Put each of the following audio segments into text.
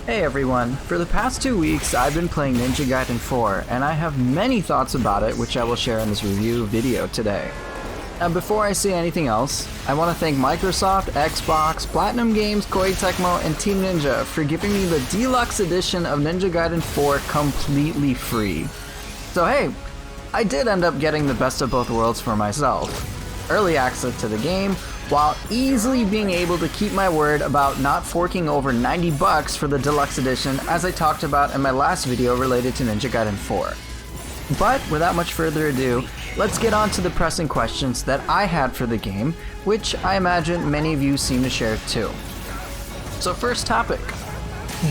Hey everyone, for the past 2 weeks I've been playing Ninja Gaiden 4 and I have many thoughts about it which I will share in this review video today. Now before I say anything else, I want to thank Microsoft, Xbox, PlatinumGames, Koei Tecmo, and Team Ninja for giving me the Deluxe edition of Ninja Gaiden 4 completely free. So hey, I did end up getting the best of both worlds for myself. Early access to the game, while easily being able to keep my word about not forking over $90 for the Deluxe edition as I talked about in my last video related to Ninja Gaiden 4. But without much further ado, let's get on to the pressing questions that I had for the game, which I imagine many of you seem to share too. So first topic,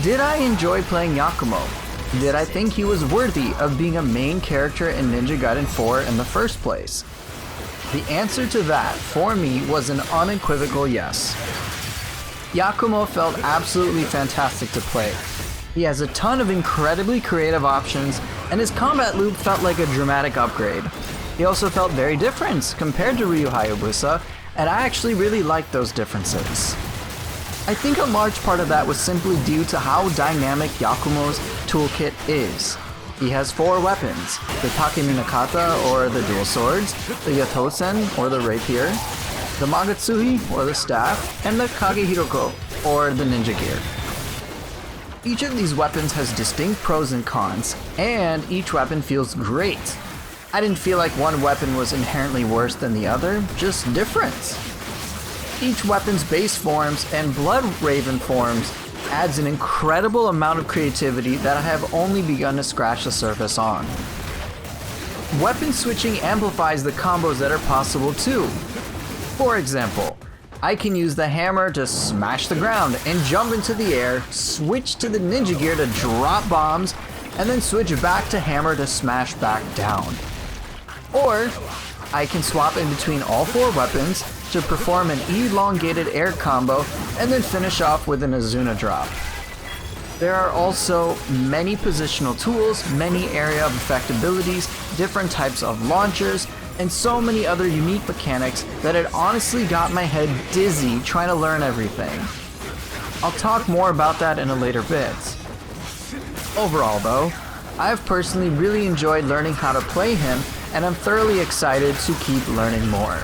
did I enjoy playing Yakumo? Did I think he was worthy of being a main character in Ninja Gaiden 4 in the first place? The answer to that, for me, was an unequivocal yes. Yakumo felt absolutely fantastic to play. He has a ton of incredibly creative options, and his combat loop felt like a dramatic upgrade. He also felt very different compared to Ryu Hayabusa, and I actually really liked those differences. I think a large part of that was simply due to how dynamic Yakumo's toolkit is. He has 4 weapons, the Takeminakata or the dual swords, the Yatosen or the rapier, the Magatsuhi or the staff, and the Kagehiroko or the ninja gear. Each of these weapons has distinct pros and cons, and each weapon feels great. I didn't feel like one weapon was inherently worse than the other, just different. Each weapon's base forms and Blood Raven forms adds an incredible amount of creativity that I have only begun to scratch the surface on. Weapon switching amplifies the combos that are possible too. For example, I can use the hammer to smash the ground and jump into the air, switch to the ninja gear to drop bombs, and then switch back to hammer to smash back down. Or, I can swap in between all 4 weapons to perform an elongated air combo and then finish off with an Azuna drop. There are also many positional tools, many area of effect abilities, different types of launchers, and so many other unique mechanics that it honestly got my head dizzy trying to learn everything. I'll talk more about that in a later bit. Overall though, I've personally really enjoyed learning how to play him, and I'm thoroughly excited to keep learning more.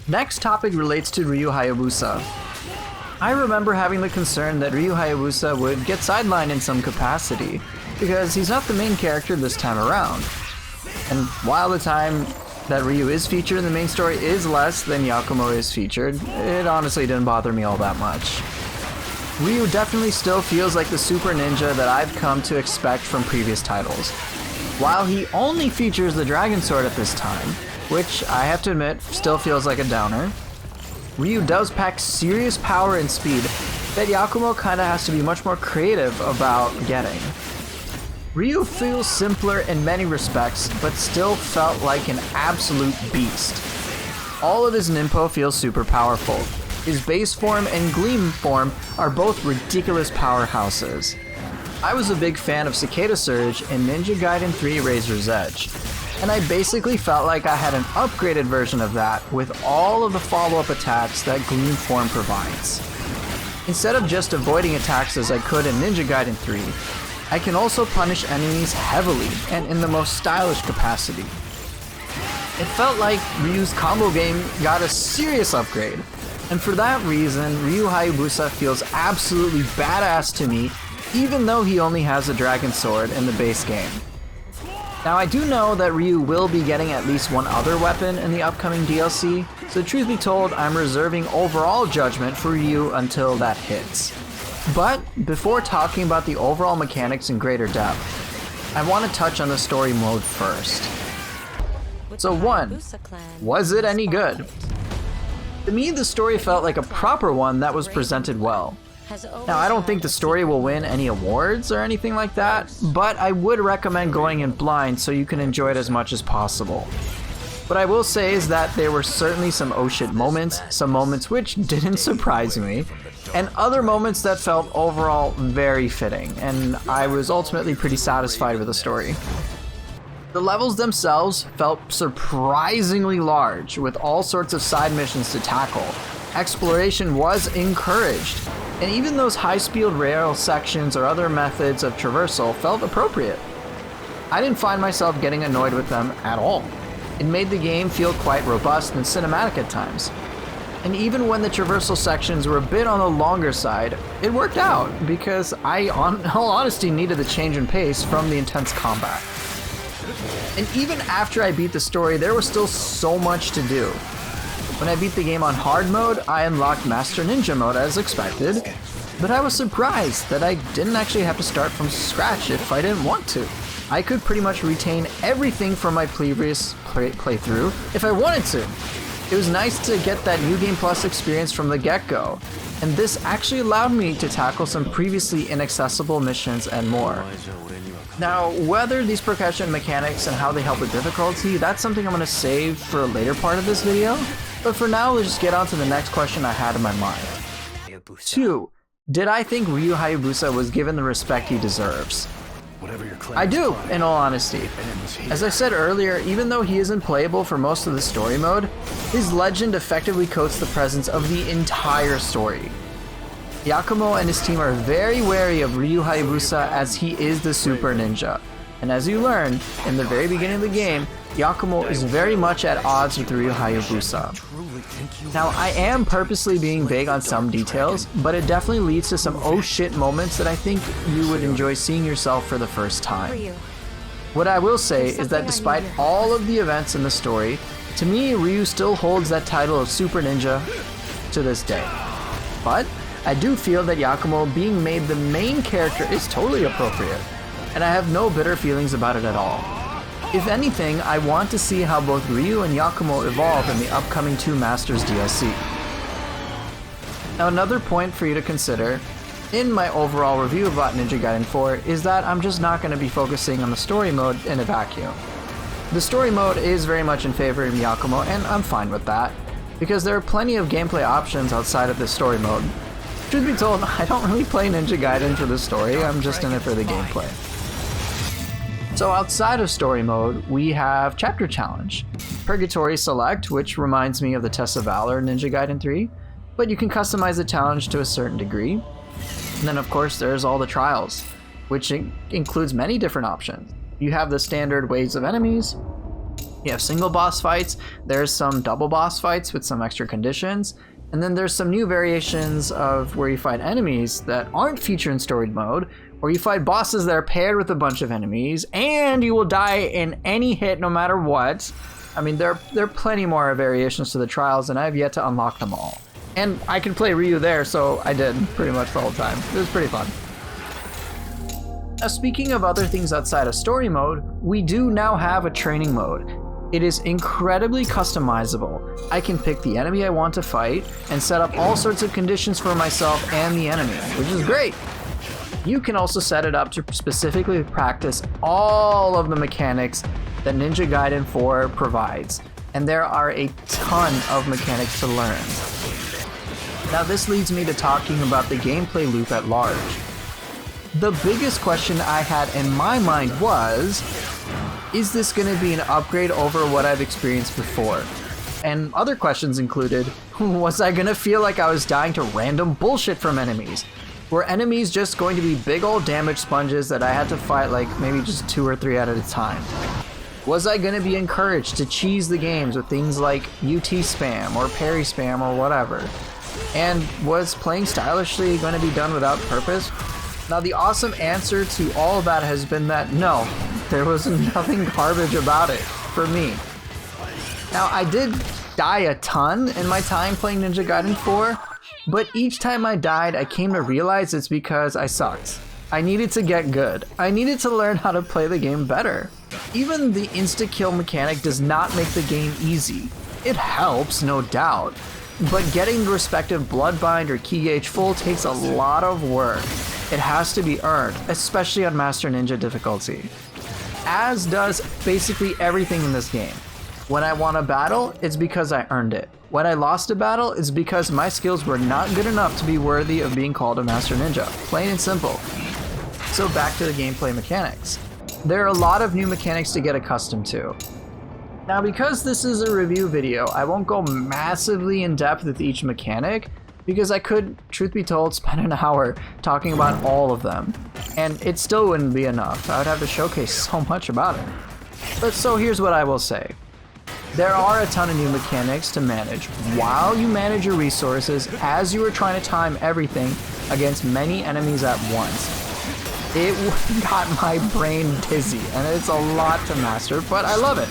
Next topic relates to Ryu Hayabusa. I remember having the concern that Ryu Hayabusa would get sidelined in some capacity, because he's not the main character this time around. And while the time that Ryu is featured in the main story is less than Yakumo is featured, it honestly didn't bother me all that much. Ryu definitely still feels like the super ninja that I've come to expect from previous titles. While he only features the Dragon Sword at this time, which I have to admit still feels like a downer, Ryu does pack serious power and speed that Yakumo kinda has to be much more creative about getting. Ryu feels simpler in many respects, but still felt like an absolute beast. All of his ninpo feels super powerful. His base form and gleam form are both ridiculous powerhouses. I was a big fan of Cicada Surge in Ninja Gaiden 3 Razor's Edge, and I basically felt like I had an upgraded version of that with all of the follow-up attacks that Gleam form provides. Instead of just avoiding attacks as I could in Ninja Gaiden 3, I can also punish enemies heavily and in the most stylish capacity. It felt like Ryu's combo game got a serious upgrade, and for that reason, Ryu Hayabusa feels absolutely badass to me, even though he only has a Dragon Sword in the base game. Now I do know that Ryu will be getting at least one other weapon in the upcoming DLC, so truth be told, I'm reserving overall judgment for Ryu until that hits. But before talking about the overall mechanics in greater depth, I want to touch on the story mode first. So 1, was it any good? To me, the story felt like a proper one that was presented well. Now, I don't think the story will win any awards or anything like that, but I would recommend going in blind so you can enjoy it as much as possible. What I will say is that there were certainly some oh shit moments, some moments which didn't surprise me, and other moments that felt overall very fitting, and I was ultimately pretty satisfied with the story. The levels themselves felt surprisingly large, with all sorts of side missions to tackle. Exploration was encouraged, And even those high-speed rail sections or other methods of traversal felt appropriate. I didn't find myself getting annoyed with them at all. It made the game feel quite robust and cinematic at times. And even when the traversal sections were a bit on the longer side, it worked out because I, in all honesty, needed the change in pace from the intense combat. And even after I beat the story, there was still so much to do. When I beat the game on hard mode, I unlocked Master Ninja mode as expected, but I was surprised that I didn't actually have to start from scratch if I didn't want to. I could pretty much retain everything from my previous playthrough if I wanted to. It was nice to get that New Game Plus experience from the get-go, and this actually allowed me to tackle some previously inaccessible missions and more. Now, whether these progression mechanics and how they help with difficulty, that's something I'm going to save for a later part of this video, but for now, let's just get on to the next question I had in my mind. 2. Did I think Ryu Hayabusa was given the respect he deserves? I do, in all honesty. As I said earlier, even though he isn't playable for most of the story mode, his legend effectively coats the presence of the entire story. Yakumo and his team are very wary of Ryu Hayabusa as he is the super ninja. And as you learn, in the very beginning of the game, Yakumo is very much at odds with Ryu Hayabusa. Now, I am purposely being vague on some details, but it definitely leads to some oh shit moments that I think you would enjoy seeing yourself for the first time. What I will say is that despite all of the events in the story, to me, Ryu still holds that title of Super Ninja to this day. But I do feel that Yakumo being made the main character is totally appropriate, and I have no bitter feelings about it at all. If anything, I want to see how both Ryu and Yakumo evolve in the upcoming 2 Masters DLC. Now, another point for you to consider in my overall review about Ninja Gaiden 4 is that I'm just not going to be focusing on the story mode in a vacuum. The story mode is very much in favor of Yakumo, and I'm fine with that, because there are plenty of gameplay options outside of the story mode. Truth be told, I don't really play Ninja Gaiden for the story, I'm just in it for the gameplay. So outside of story mode, we have Chapter Challenge, Purgatory Select, which reminds me of the Test of Valor in Ninja Gaiden 3, but you can customize the challenge to a certain degree. And then of course there's all the trials, which includes many different options. You have the standard waves of enemies, you have single boss fights, there's some double boss fights with some extra conditions, and then there's some new variations of where you fight enemies that aren't featured in story mode, or you fight bosses that are paired with a bunch of enemies, and you will die in any hit no matter what. I mean, there are plenty more variations to the trials, and I have yet to unlock them all. And I could play Ryu there, so I did pretty much the whole time. It was pretty fun. Now, speaking of other things outside of story mode, we do now have a training mode. It is incredibly customizable. I can pick the enemy I want to fight and set up all sorts of conditions for myself and the enemy, which is great. You can also set it up to specifically practice all of the mechanics that Ninja Gaiden 4 provides, and there are a ton of mechanics to learn. Now this leads me to talking about the gameplay loop at large. The biggest question I had in my mind was, is this going to be an upgrade over what I've experienced before? And other questions included, was I going to feel like I was dying to random bullshit from enemies? Were enemies just going to be big old damage sponges that I had to fight like maybe just 2 or 3 at a time? Was I going to be encouraged to cheese the games with things like UT spam or parry spam or whatever? And was playing stylishly going to be done without purpose? Now the awesome answer to all of that has been that no, there was nothing garbage about it for me. Now I did die a ton in my time playing Ninja Gaiden 4, but each time I died I came to realize it's because I sucked. I needed to get good. I needed to learn how to play the game better. Even the insta-kill mechanic does not make the game easy. It helps, no doubt, but getting the respective Bloodbind or Key Gauge full takes a lot of work. It has to be earned, especially on Master Ninja difficulty. As does basically everything in this game. When I won a battle, it's because I earned it. When I lost a battle, it's because my skills were not good enough to be worthy of being called a Master Ninja. Plain and simple. So back to the gameplay mechanics. There are a lot of new mechanics to get accustomed to. Now because this is a review video, I won't go massively in depth with each mechanic, because I could, truth be told, spend an hour talking about all of them, and it still wouldn't be enough. I would have to showcase so much about it. But so here's what I will say. There are a ton of new mechanics to manage while you manage your resources as you are trying to time everything against many enemies at once. It got my brain dizzy, and it's a lot to master, but I love it.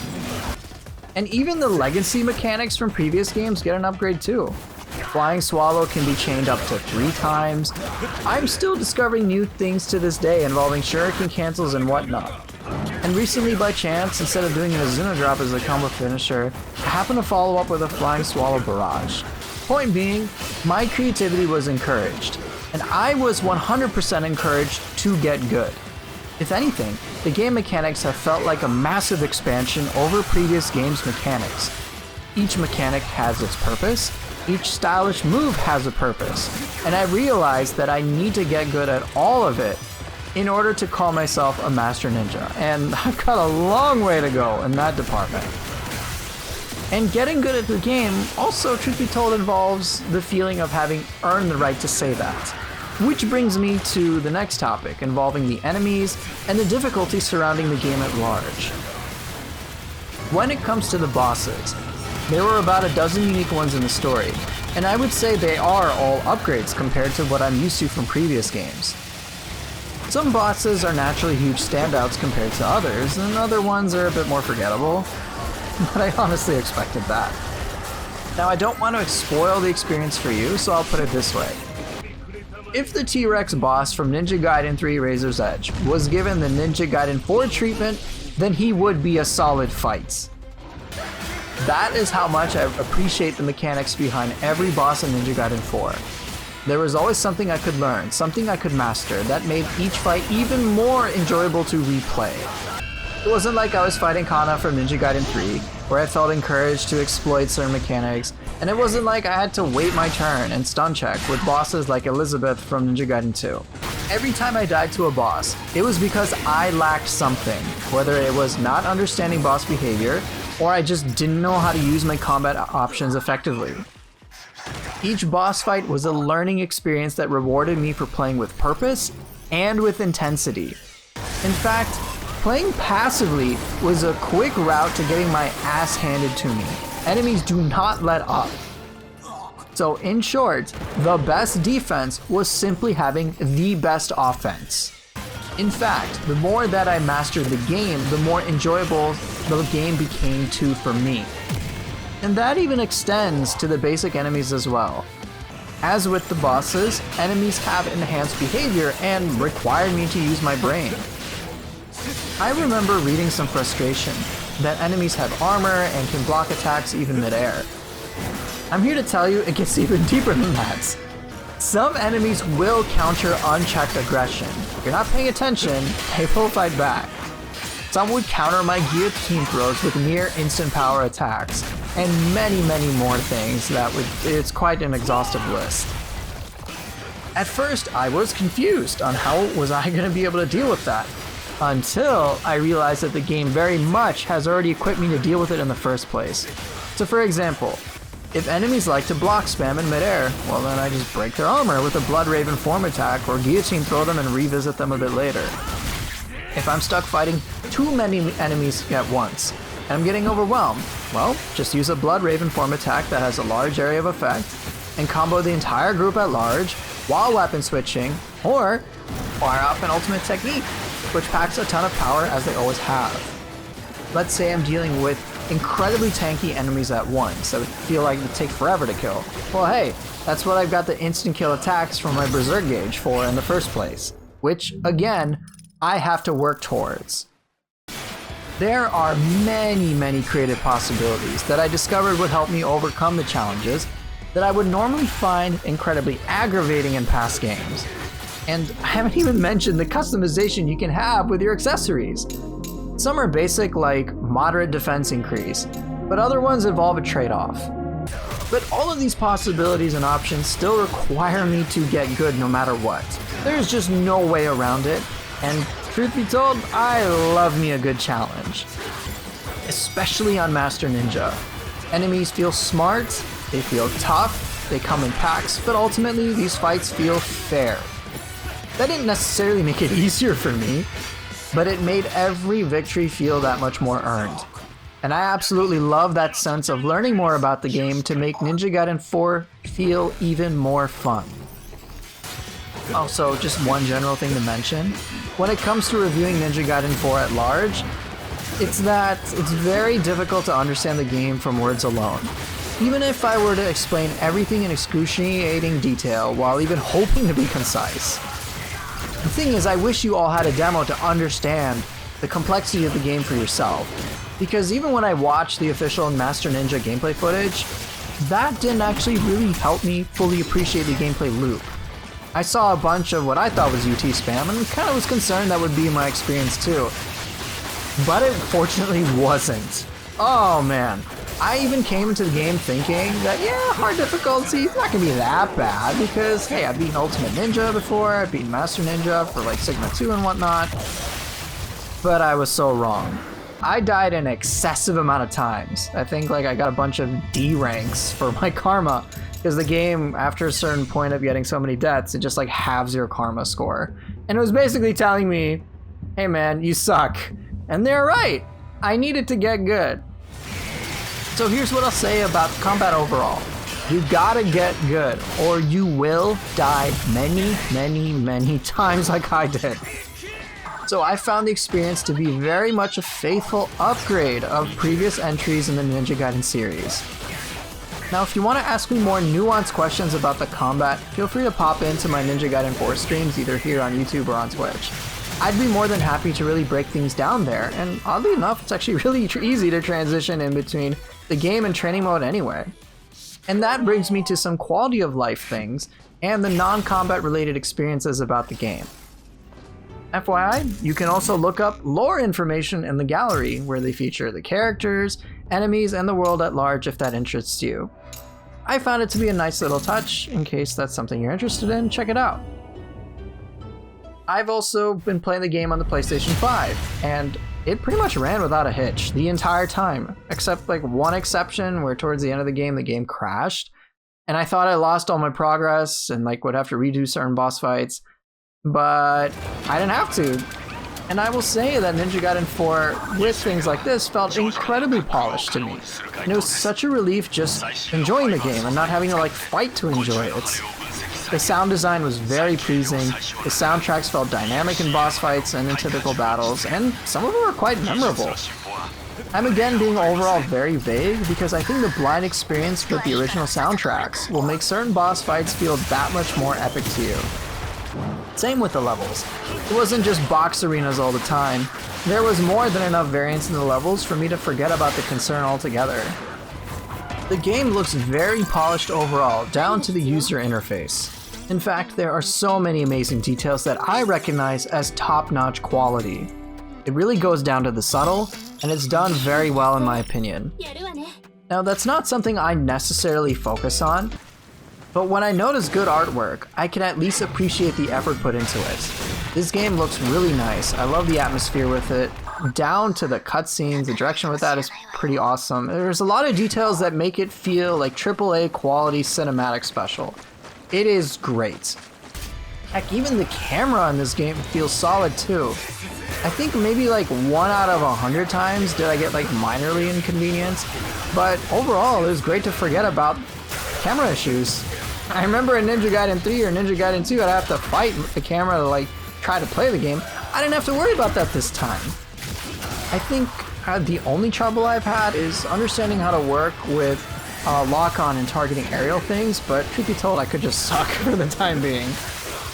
And even the legacy mechanics from previous games get an upgrade too. Flying Swallow can be chained up to 3 times. I'm still discovering new things to this day involving shuriken cancels and whatnot. And recently by chance, instead of doing an Azuna drop as a combo finisher, I happened to follow up with a Flying Swallow barrage. Point being, my creativity was encouraged, and I was 100% encouraged to get good. If anything, the game mechanics have felt like a massive expansion over previous games' mechanics. Each mechanic has its purpose, each stylish move has a purpose, and I realized that I need to get good at all of it in order to call myself a master ninja, and I've got a long way to go in that department. And getting good at the game also, truth be told, involves the feeling of having earned the right to say that. Which brings me to the next topic, involving the enemies and the difficulty surrounding the game at large. When it comes to the bosses, there were about a dozen unique ones in the story, and I would say they are all upgrades compared to what I'm used to from previous games. Some bosses are naturally huge standouts compared to others, and other ones are a bit more forgettable, but I honestly expected that. Now, I don't want to spoil the experience for you, so I'll put it this way. If the T-Rex boss from Ninja Gaiden 3 Razor's Edge was given the Ninja Gaiden 4 treatment, then he would be a solid fight. That is how much I appreciate the mechanics behind every boss in Ninja Gaiden 4. There was always something I could learn, something I could master, that made each fight even more enjoyable to replay. It wasn't like I was fighting Kana from Ninja Gaiden 3, where I felt encouraged to exploit certain mechanics, and it wasn't like I had to wait my turn and stun check with bosses like Elizabeth from Ninja Gaiden 2. Every time I died to a boss, it was because I lacked something, whether it was not understanding boss behavior, or I just didn't know how to use my combat options effectively. Each boss fight was a learning experience that rewarded me for playing with purpose and with intensity. In fact, playing passively was a quick route to getting my ass handed to me. Enemies do not let up. So in short, the best defense was simply having the best offense. In fact, the more that I mastered the game, the more enjoyable the game became too for me. And that even extends to the basic enemies as well. As with the bosses, enemies have enhanced behavior and require me to use my brain. I remember reading some frustration that enemies have armor and can block attacks even mid-air. I'm here to tell you it gets even deeper than that. Some enemies will counter unchecked aggression. If you're not paying attention, they will fight back. Some would counter my guillotine throws with near instant power attacks, and many more things it's quite an exhaustive list. At first, I was confused on how was I going to be able to deal with that, until I realized that the game very much has already equipped me to deal with it in the first place. So for example, if enemies like to block spam in midair, well then I just break their armor with a Blood Raven form attack or guillotine throw them and revisit them a bit later. If I'm stuck fighting too many enemies at once, and I'm getting overwhelmed, well, just use a Blood Raven form attack that has a large area of effect, and combo the entire group at large while weapon switching, or fire off an ultimate technique, which packs a ton of power as they always have. Let's say I'm dealing with incredibly tanky enemies at once that would feel like it would take forever to kill. Well hey, that's what I've got the instant kill attacks from my Berserk gauge for in the first place, which, again, I have to work towards. There are many creative possibilities that I discovered would help me overcome the challenges that I would normally find incredibly aggravating in past games. And I haven't even mentioned the customization you can have with your accessories. Some are basic, like moderate defense increase, but other ones involve a trade-off. But all of these possibilities and options still require me to get good no matter what. There's just no way around it, and truth be told, I love me a good challenge. Especially on Master Ninja. Enemies feel smart, they feel tough, they come in packs, but ultimately these fights feel fair. That didn't necessarily make it easier for me, but it made every victory feel that much more earned. And I absolutely love that sense of learning more about the game to make Ninja Gaiden 4 feel even more fun. Also, just one general thing to mention, when it comes to reviewing Ninja Gaiden 4 at large, it's that it's very difficult to understand the game from words alone. Even if I were to explain everything in excruciating detail while even hoping to be concise. The thing is, I wish you all had a demo to understand the complexity of the game for yourself, because even when I watched the official Master Ninja gameplay footage, that didn't actually really help me fully appreciate the gameplay loop. I saw a bunch of what I thought was UT spam and kind of was concerned that would be my experience too. But it fortunately wasn't. Oh man, I even came into the game thinking that yeah, hard difficulty is not gonna be that bad because hey, I've beaten Ultimate Ninja before, I've beaten Master Ninja for like Sigma 2 and whatnot. But I was so wrong. I died an excessive amount of times. I think like I got a bunch of D ranks for my karma because the game, after a certain point of getting so many deaths, it just like halves your karma score. And it was basically telling me, hey man, you suck. And they're right. I needed to get good. So here's what I'll say about combat overall. You gotta get good or you will die many times like I did. So I found the experience to be very much a faithful upgrade of previous entries in the Ninja Gaiden series. Now if you want to ask me more nuanced questions about the combat, feel free to pop into my Ninja Gaiden 4 streams either here on YouTube or on Twitch. I'd be more than happy to really break things down there, and oddly enough, it's actually really easy to transition in between the game and training mode anyway. And that brings me to some quality of life things and the non-combat related experiences about the game. FYI, you can also look up lore information in the gallery where they feature the characters, enemies, and the world at large if that interests you. I found it to be a nice little touch. In case that's something you're interested in, check it out. I've also been playing the game on the PlayStation 5, and it pretty much ran without a hitch the entire time, except like one exception where towards the end of the game crashed, and I thought I lost all my progress and like would have to redo certain boss fights, but I didn't have to. And I will say that Ninja Gaiden 4 with things like this felt incredibly polished to me. And it was such a relief just enjoying the game and not having to like fight to enjoy it. The sound design was very pleasing, the soundtracks felt dynamic in boss fights and in typical battles, and some of them were quite memorable. I'm again being overall very vague because I think the blind experience with the original soundtracks will make certain boss fights feel that much more epic to you. Same with the levels. It wasn't just box arenas all the time. There was more than enough variance in the levels for me to forget about the concern altogether. The game looks very polished overall, down to the user interface. In fact, there are so many amazing details that I recognize as top-notch quality. It really goes down to the subtle, and it's done very well in my opinion. Now that's not something I necessarily focus on, but when I notice good artwork, I can at least appreciate the effort put into it. This game looks really nice. I love the atmosphere with it. Down to the cutscenes, the direction with that is pretty awesome. There's a lot of details that make it feel like AAA quality cinematic special. It is great. Heck, even the camera in this game feels solid too. I think maybe like 1 out of 100 times did I get like minorly inconvenienced, but overall it was great to forget about camera issues. I remember in Ninja Gaiden 3 or Ninja Gaiden 2 I'd have to fight the camera to like try to play the game. I didn't have to worry about that this time. I think the only trouble I've had is understanding how to work with lock-on and targeting aerial things, but truth be told I could just suck for the time being.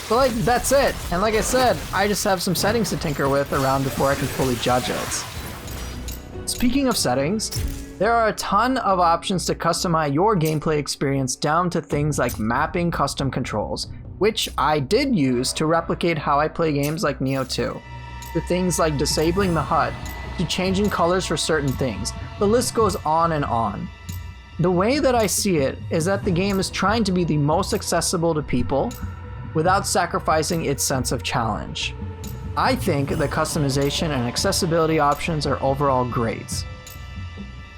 But like, that's it. And like I said, I just have some settings to tinker with around before I can fully judge it. Speaking of settings, there are a ton of options to customize your gameplay experience down to things like mapping custom controls, which I did use to replicate how I play games like Nioh 2. To things like disabling the HUD, to changing colors for certain things. The list goes on and on. The way that I see it is that the game is trying to be the most accessible to people without sacrificing its sense of challenge. I think the customization and accessibility options are overall great.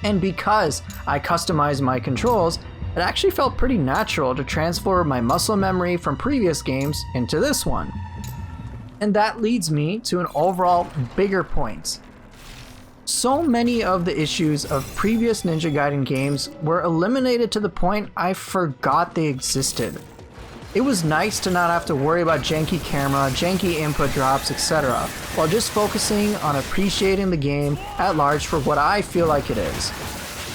And because I customize my controls, it actually felt pretty natural to transfer my muscle memory from previous games into this one. And that leads me to an overall bigger point. So many of the issues of previous Ninja Gaiden games were eliminated to the point I forgot they existed. It was nice to not have to worry about janky camera, janky input drops, etc., while just focusing on appreciating the game at large for what I feel like it is.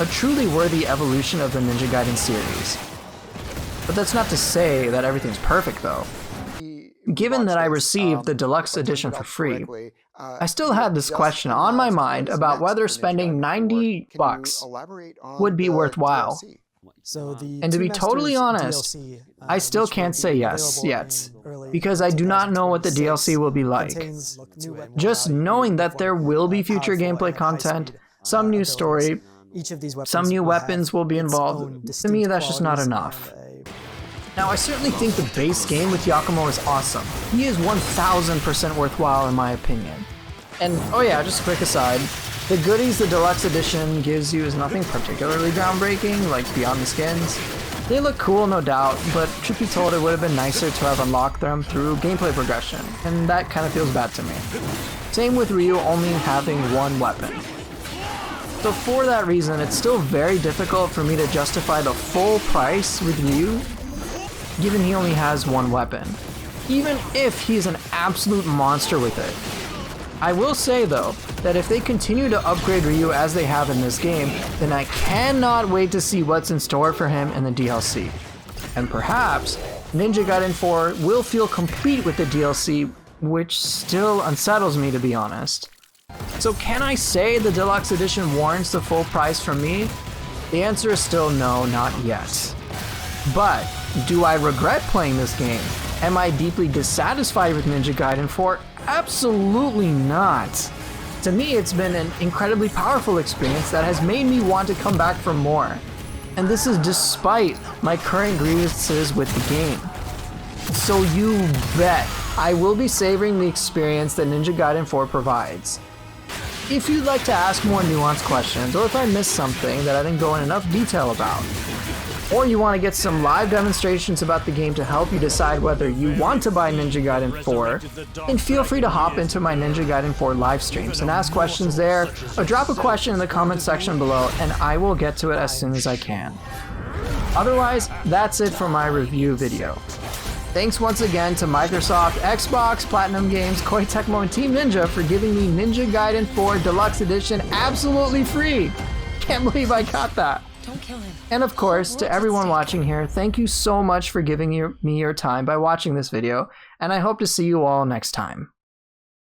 A truly worthy evolution of the Ninja Gaiden series. But that's not to say that everything's perfect though. Given that I received the Deluxe edition for free, I still had this question on my mind about whether spending $90 would be worthwhile. And to be totally honest, I still can't say yes yet, because I do not know what the DLC will be like. Just knowing that there will be future gameplay content, some new story, some new weapons will be involved, to me that's just not enough. Now, I certainly think the base game with Yakumo is awesome. He is 1000% worthwhile in my opinion. And, oh yeah, just a quick aside, the goodies the Deluxe Edition gives you is nothing particularly groundbreaking, like beyond the skins. They look cool, no doubt, but truth be told, it would have been nicer to have unlocked them through gameplay progression, and that kind of feels bad to me. Same with Ryu only having one weapon. So for that reason, it's still very difficult for me to justify the full price with Ryu, given he only has one weapon, even if he's an absolute monster with it. I will say though, that if they continue to upgrade Ryu as they have in this game, then I cannot wait to see what's in store for him in the DLC. And perhaps, Ninja Gaiden 4 will feel complete with the DLC, which still unsettles me to be honest. So can I say the Deluxe Edition warrants the full price from me? The answer is still no, not yet. But, do I regret playing this game? Am I deeply dissatisfied with Ninja Gaiden 4? Absolutely not. To me, it's been an incredibly powerful experience that has made me want to come back for more. And this is despite my current grievances with the game. So you bet I will be savoring the experience that Ninja Gaiden 4 provides. If you'd like to ask more nuanced questions, or if I missed something that I didn't go in enough detail about, or you want to get some live demonstrations about the game to help you decide whether you want to buy Ninja Gaiden 4, then feel free to hop into my Ninja Gaiden 4 live streams and ask questions there, or drop a question in the comment section below and I will get to it as soon as I can. Otherwise, that's it for my review video. Thanks once again to Microsoft, Xbox, PlatinumGames, Koei Tecmo, and Team Ninja for giving me Ninja Gaiden 4 Deluxe Edition absolutely free! Can't believe I got that! Don't kill him. And of course, to everyone watching here, thank you so much for giving me your time by watching this video, and I hope to see you all next time.